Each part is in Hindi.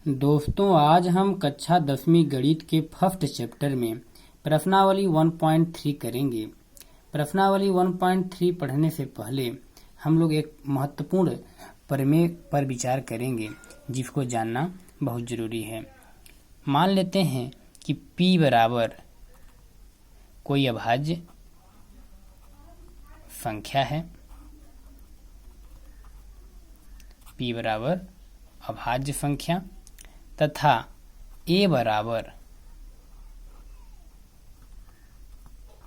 दोस्तों, आज हम कक्षा 10वीं गणित के फर्स्ट चैप्टर में प्रश्नावली 1.3 करेंगे। प्रश्नावली 1.3 पढ़ने से पहले हम लोग एक महत्वपूर्ण प्रमेय पर विचार करेंगे जिसको जानना बहुत जरूरी है। मान लेते हैं कि P बराबर कोई अभाज्य संख्या है। P बराबर अभाज्य संख्या तथा A बराबर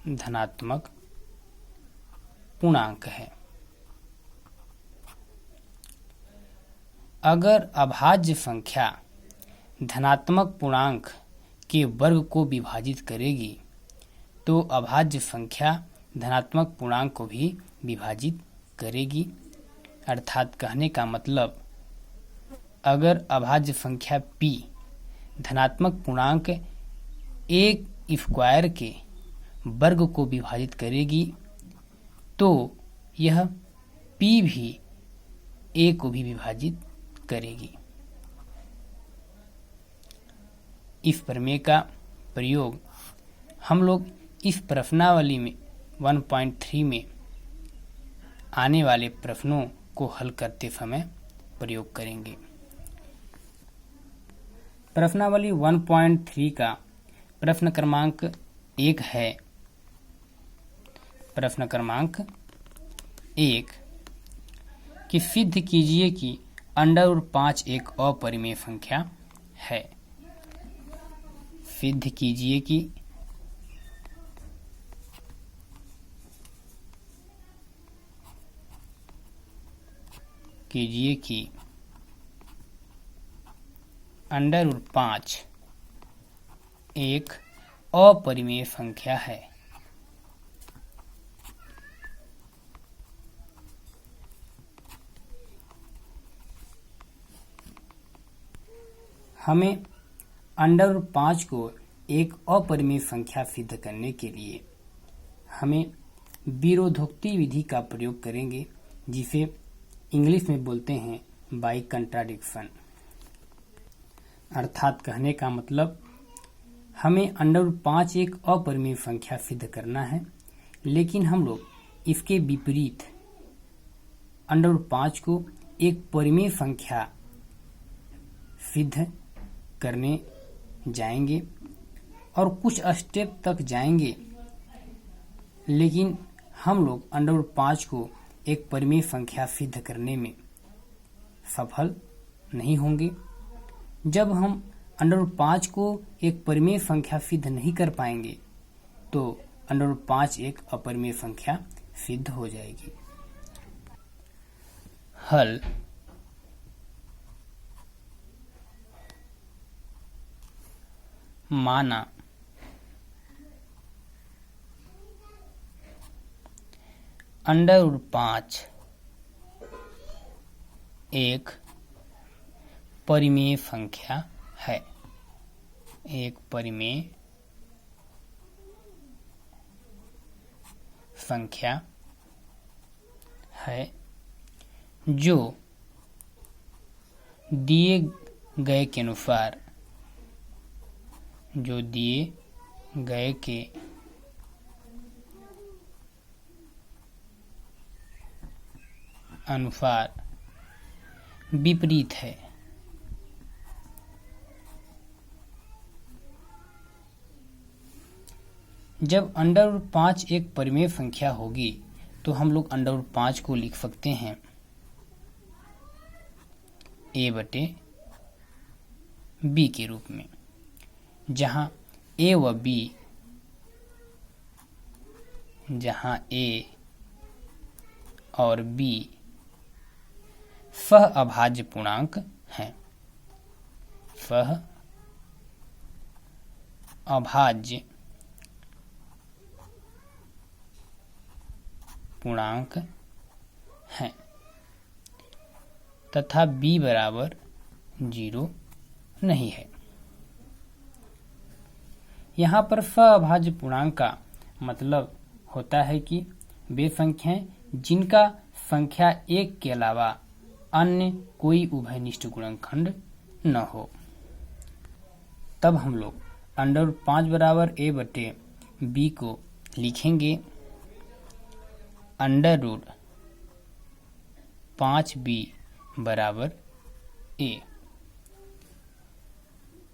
धनात्मक पूर्णांक है। अगर अभाज्य संख्या धनात्मक पूर्णांक के वर्ग को विभाजित करेगी तो अभाज्य संख्या धनात्मक पूर्णांक को भी विभाजित करेगी। अर्थात कहने का मतलब, अगर अभाज्य संख्या P धनात्मक पूर्णांक एक स्क्वायर के वर्ग को विभाजित करेगी तो यह P भी A को भी विभाजित करेगी। इस प्रमेय का प्रयोग हम लोग इस प्रश्नावली में 1.3 में आने वाले प्रश्नों को हल करते समय प्रयोग करेंगे। प्रश्नावली 1.3 का प्रश्न क्रमांक 1 है। प्रश्न क्रमांक 1 कि सिद्ध कीजिए कि √5 एक अपरिमेय संख्या है। सिद्ध कीजिए कि √5 एक अपरिमेय संख्या है। हमें √5 को एक अपरिमेय संख्या सिद्ध करने के लिए हमें विरोधोक्ति विधि का प्रयोग करेंगे, जिसे इंग्लिश में बोलते हैं बाय कंट्राडिक्शन। अर्थात कहने का मतलब, हमें √5 एक अपरिमेय संख्या सिद्ध करना है, लेकिन हम लोग इसके विपरीत √5 को एक परिमेय संख्या सिद्ध करने जाएंगे और कुछ स्टेप तक जाएंगे, लेकिन हम लोग √5 को एक परिमेय संख्या सिद्ध करने में सफल नहीं होंगे। जब हम √5 को एक परिमेय संख्या सिद्ध नहीं कर पाएंगे तो √5 एक अपरिमेय संख्या सिद्ध हो जाएगी। हल माना √5 एक परिमेय संख्या है। एक परिमेय संख्या है जो दिए गए के अनुसार विपरीत है। जब √5 एक परिमेय संख्या होगी तो हम लोग √5 को लिख सकते हैं A/B के रूप में, जहां A और B सह अभाज्य पूर्णांक हैं। सह अभाज्य पूर्णांक हैं तथा B बराबर 0 नहीं है। यहाँ पर सह अभाज्य पूर्णांक का मतलब होता है कि वे संख्याएं जिनका संख्या 1 के अलावा अन्य कोई उभयनिष्ठ गुणनखंड न हो। तब हम लोग अंडर 5 बराबर a बटे b को लिखेंगे अंडर रूट 5b बराबर a।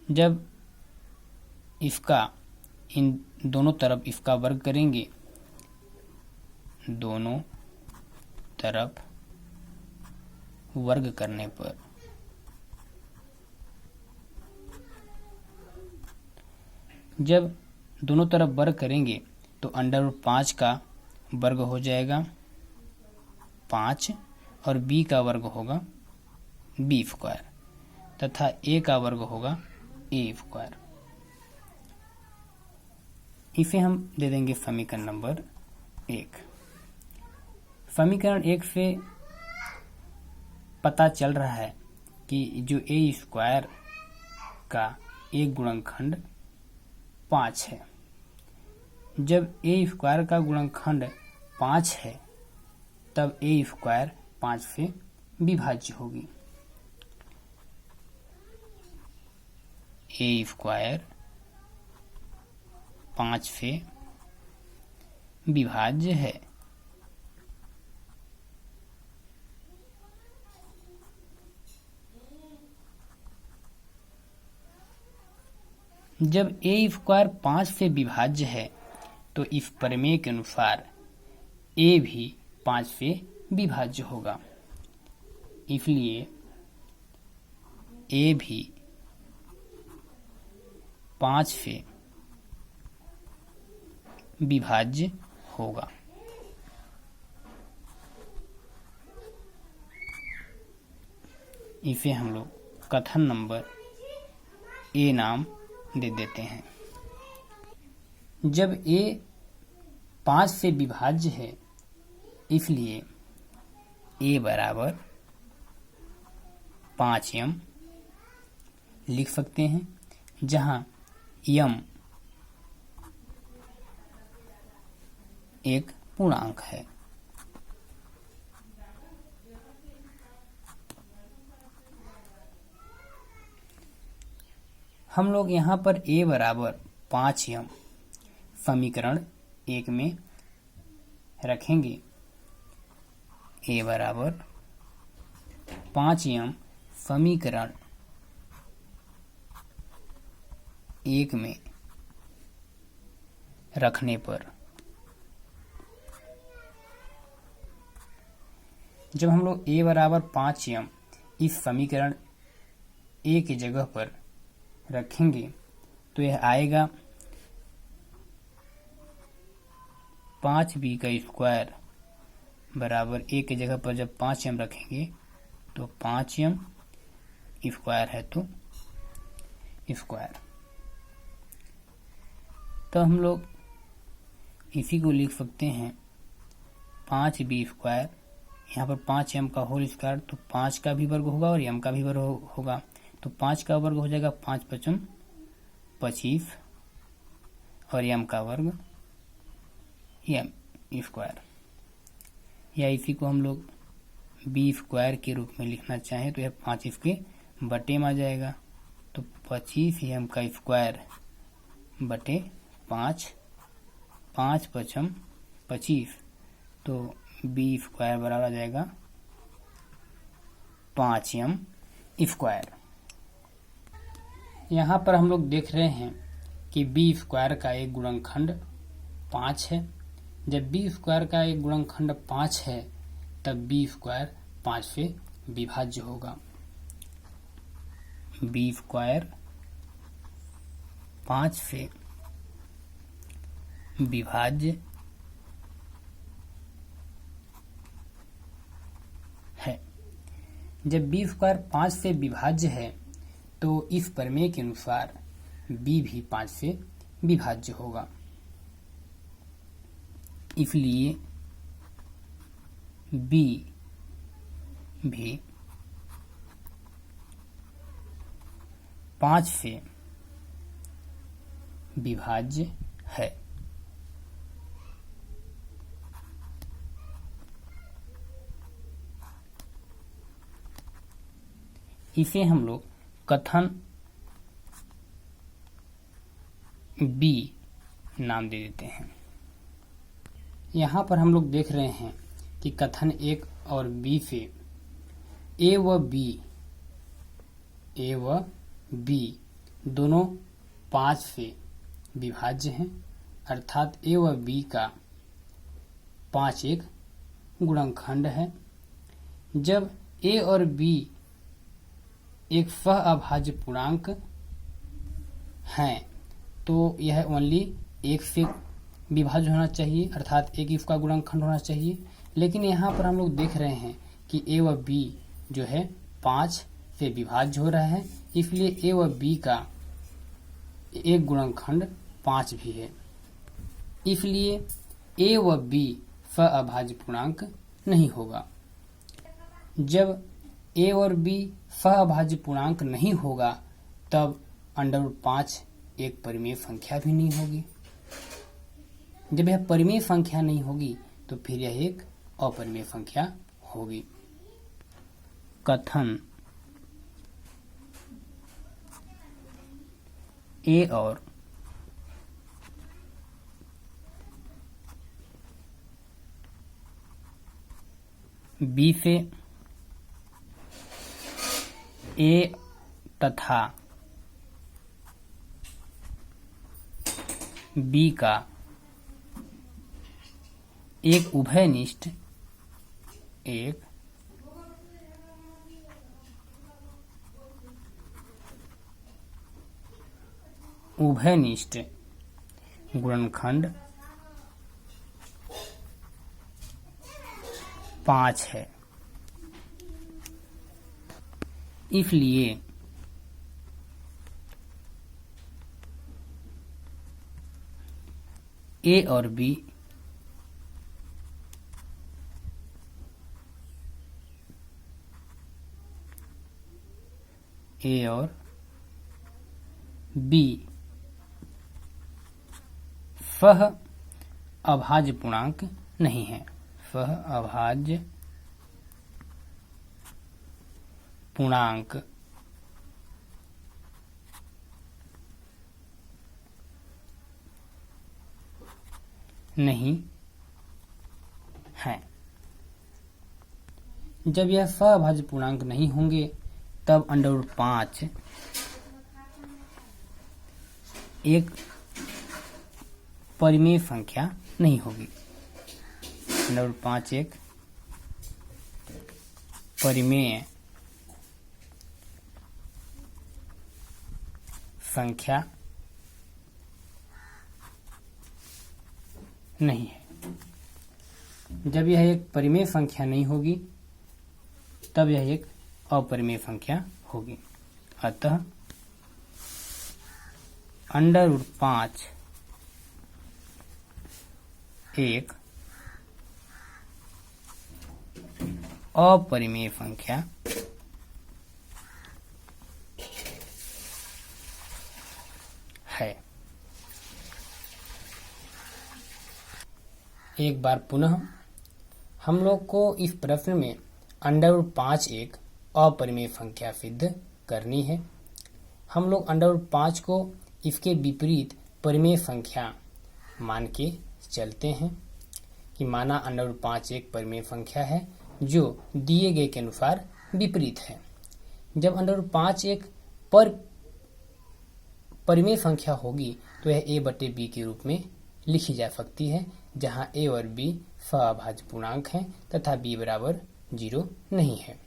जब इसका इन दोनों तरफ इसका वर्ग करेंगे, दोनों तरफ वर्ग करने पर जब दोनों तरफ वर्ग करेंगे तो अंडर रूट 5 का वर्ग हो जाएगा 5 और b का वर्ग होगा b स्क्वायर तथा a का वर्ग होगा a स्क्वायर। इसे हम दे देंगे समीकरण नंबर 1। समीकरण 1 से पता चल रहा है कि जो a स्क्वायर का एक गुणनखंड 5 है। जब a स्क्वायर का गुणनखंड 5 है तब a स्क्वायर 5 से विभाज्य होगी। a स्क्वायर 5 से विभाज्य है। जब a स्क्वायर 5 से विभाज्य है तो इस प्रमेय के अनुसार a भी 5 से विभाज्य होगा, इसलिए a भी 5 से विभाज्य होगा। इसे हम लोग कथन नंबर a नाम दे देते हैं। जब a 5 से विभाज्य है इसलिए a बराबर 5m लिख सकते हैं, जहां m एक पूर्णांक है। हम लोग यहाँ पर a बराबर 5m समीकरण 1 में रखेंगे। a बराबर 5m समीकरण 1 में रखने पर जब हम लोग a बराबर 5m इस समीकरण a की जगह पर रखेंगे तो यह आएगा 5b का स्क्वायर बराबर a की जगह पर जब 5m रखेंगे तो 5m स्क्वायर है तो स्क्वायर। तो हम लोग इसी को लिख सकते हैं 5b स्क्वायर, यहाँ पर 5m का होल स्क्वायर तो 5 का भी वर्ग होगा और m का भी वर्ग होगा, तो 5 का वर्ग हो जाएगा 5 पचम 25 और m का वर्ग m स्क्वायर। या इसी को हम लोग b स्क्वायर के रूप में लिखना चाहें तो यह 5 इसके बटे में आ जाएगा, तो 25 m का स्क्वायर बटे 5 5 पचम 25, तो b स्क्वायर बराबर आ जाएगा 5m स्क्वायर। यहाँ पर हम लोग देख रहे हैं कि b स्क्वायर का एक गुणनखंड 5 है। जब b स्क्वायर का एक गुणनखंड 5 है तब b स्क्वायर 5 से विभाज्य होगा। b स्क्वायर 5 से विभाज्य है। जब b स्क्वायर 5 से विभाज्य है तो इस प्रमेय के अनुसार b भी 5 से विभाज्य होगा, इसलिए b भी 5 से विभाज्य है। इसे हम लोग कथन बी नाम दे देते हैं। यहाँ पर हम लोग देख रहे हैं कि कथन ए और बी से ए व बी दोनों 5 से विभाज्य हैं, अर्थात ए व बी का 5 एक गुणनखंड है। जब ए और बी एक सह अभाज्य पूर्णांक हैं तो यह ओनली 1 से विभाज्य होना चाहिए, अर्थात एक इसका गुणनखंड होना चाहिए। लेकिन यहाँ पर हम लोग देख रहे हैं कि ए व बी जो है 5 से विभाज्य हो रहा है, इसलिए ए व बी का एक गुणनखंड 5 भी है। इसलिए ए व बी सह अभाज्य पूर्णांक नहीं होगा। जब ए और बी सह अभाज्य पूर्णांक नहीं होगा तब √5 एक परिमेय संख्या भी नहीं होगी। जब यह परिमेय संख्या नहीं होगी तो फिर यह एक अपरिमेय संख्या होगी। कथन ए और बी से ए तथा बी का एक उभयनिष्ठ गुणनखंड 5 है। इसलिए ए और बी सह अभाज्य पूर्णांक नहीं है। सह अभाज्य पूर्णांक नहीं है। जब यह सह अभाज्य पूर्णांक नहीं होंगे तब √5 एक परिमेय संख्या नहीं होगी। √5 एक परिमेय संख्या नहीं है। जब यह एक परिमेय संख्या नहीं होगी तब यह एक अपरिमेय संख्या होगी। अतः √5 एक अपरिमेय संख्या है। एक बार पुनः हम लोग को इस प्रश्न में √5 एक अपरिमेय संख्या सिद्ध करनी है। हम लोग √5 को इसके विपरीत परिमेय संख्या मान के चलते हैं कि माना √5 एक परिमेय संख्या है जो दिए गए के अनुसार विपरीत है। जब √5 एक परिमेय संख्या होगी तो यह a/b के रूप में लिखी जा सकती है, जहां a और b सह-अभाज्य पूर्णांक हैं तथा b बराबर 0 नहीं है।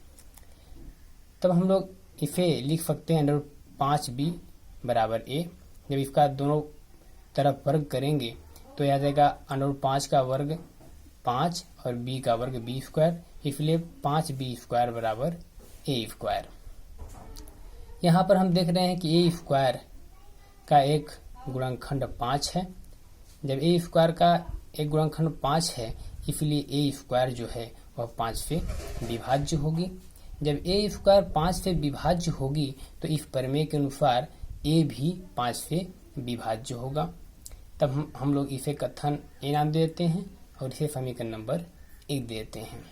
तब हम लोग इसे लिख सकते हैं √5b बराबर a। जब इसका दोनों तरफ वर्ग करेंगे तो यह आ जाएगा √5 का वर्ग 5 और b का वर्ग b², इसलिए 5b² बराबर a²। यहाँ पर हम देख रहे हैं कि a² का एक गुणनखंड 5 है। जब a² का एक गुणनखंड 5 है इसलिए a² जो है वह 5 से विभाज्य होगी। जब a² 5 से विभाज्य होगी तो इस प्रमेय के अनुसार a भी 5 से विभाज्य होगा। तब हम लोग इसे कथन ए नाम देते हैं और इसे समीकरण नंबर 1 देते हैं।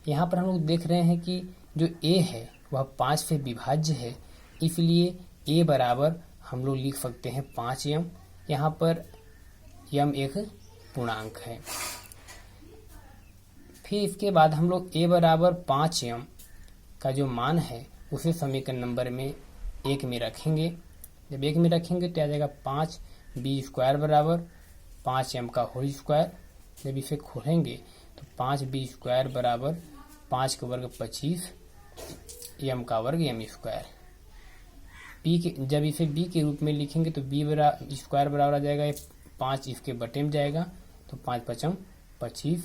यहाँ पर हम लोग देख रहे हैं कि जो a है वह 5 से विभाज्य है, इसलिए a बराबर हम लोग लिख सकते हैं 5m, यहाँ पर यम एक पूर्णांक है। फिर इसके बाद हम लोग a बराबर 5m का जो मान है उसे समीकरण नंबर में 1 में रखेंगे। जब 1 में रखेंगे तो आ जाएगा 5b² बराबर 5m का होल स्क्वायर। जब इसे खोलेंगे तो 5b² बराबर 5 का वर्ग 25 m का वर्ग m²। जब इसे b के रूप में लिखेंगे तो b² बराबर आ जाएगा 5 इसके बटे में जाएगा तो 5 × 5 = 25,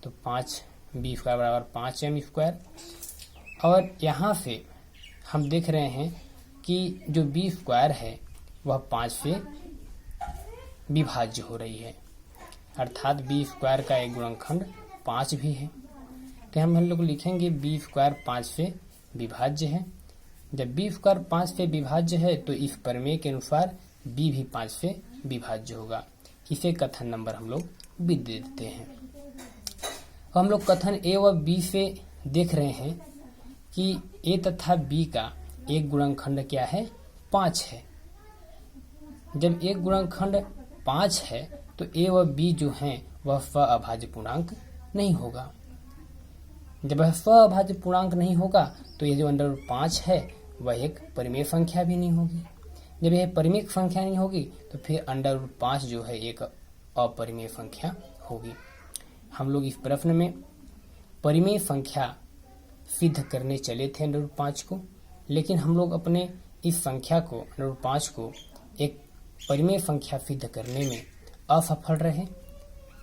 तो 5b² बराबर 5m²। और यहाँ से हम देख रहे हैं कि जो b² है वह 5 से विभाज्य हो रही है, अर्थात b² का एक गुणनखंड 5 भी है। तो हम लोग लिखेंगे b² 5 से विभाज्य है। जब b² 5 से विभाज्य है तो इस प्रमेय के अनुसार b भी 5 से विभाज्य होगा। इसे कथन नंबर हम लोग b दे देते हैं। हम लोग कथन a व b से देख रहे हैं कि a तथा b का एक गुणनखंड क्या है, 5 है। जब एक गुणनखंड 5 है तो a व b जो हैं वह स्व-अभाज्य पूर्णांक नहीं होगा। जब वह स्व-अभाज्य पूर्णांक नहीं होगा तो ये जो √5 है वह एक परिमेय संख्या भी नहीं होगी। जब यह परिमेय संख्या नहीं होगी तो फिर √5 जो है एक अपरिमेय संख्या होगी। हम लोग इस प्रश्न में परिमेय संख्या सिद्ध करने चले थे √5 को, लेकिन हम लोग अपने इस संख्या को √5 को एक परिमेय संख्या सिद्ध करने में असफल रहे।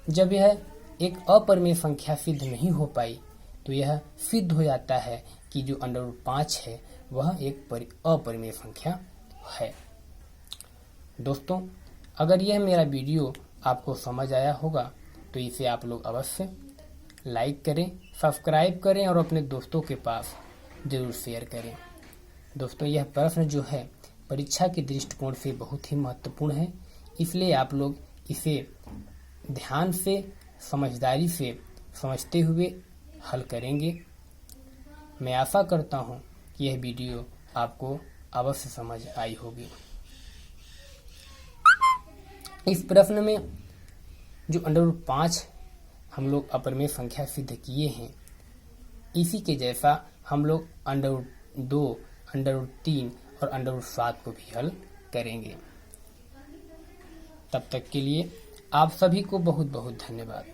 जब यह एक अपरिमेय संख्या सिद्ध नहीं हो पाई तो यह सिद्ध हो जाता है कि जो √5 है वह एक अपरिमेय संख्या है। दोस्तों, अगर यह मेरा वीडियो आपको समझ आया होगा तो इसे आप लोग अवश्य लाइक करें, सब्सक्राइब करें और अपने दोस्तों के पास जरूर शेयर करें। दोस्तों, यह प्रश्न जो है परीक्षा के दृष्टिकोण से बहुत ही महत्वपूर्ण है, इसलिए आप लोग इसे ध्यान से, समझदारी से समझते हुए हल करेंगे। मैं आशा करता हूँ कि यह वीडियो आपको अवश्य समझ आई होगी। इस प्रश्न में जो √5 हम लोग अपरिमेय संख्या सिद्ध किए हैं, इसी के जैसा हम लोग √2, √3 और √7 को भी हल करेंगे। तब तक के लिए आप सभी को बहुत बहुत धन्यवाद।